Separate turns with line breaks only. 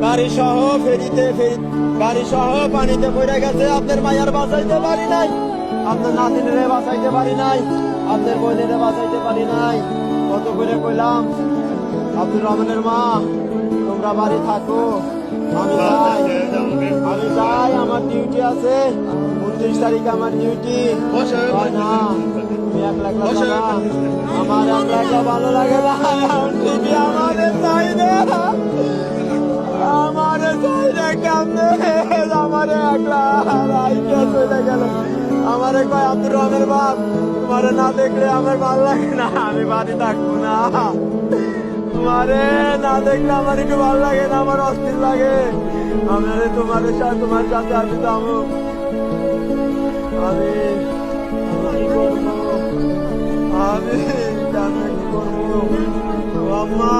গাড়ি সহ গাড়ি সহ পানিতে পড়ে গেছে। আপনার মায়ের বাঁচাইতে পারি নাই, আপনার নাতিনে বাঁচাইতে পারি নাই, আপনার বোনের বাঁচাইতে পারি নাই। কত করে কইলাম আব্দুর রহমানের মা তোমরা বাড়ি থাকো, আমি যাই আমার ডিউটি আছে, 29 তারিখে আমার ডিউটি। না তুমি একলা আমার একলা ভালো লাগে না, আমাদের চাই না, আমারে চাই না কেমনে, আমারে একলা রাইকে চলে গেল। আমারে কয় আব্দুর রহমানের বাপ তোমারে না দেখলে আমার ভালো লাগে না, আমি বাড়ি থাকবো না, তোমারে না দেখলে আমার একটু ভালো লাগে না, আমার অস্থির লাগে। আমারে তোমার সাথে আমি যাবো, আমি কি করবো, আমি কেন কি করবো আম্মা।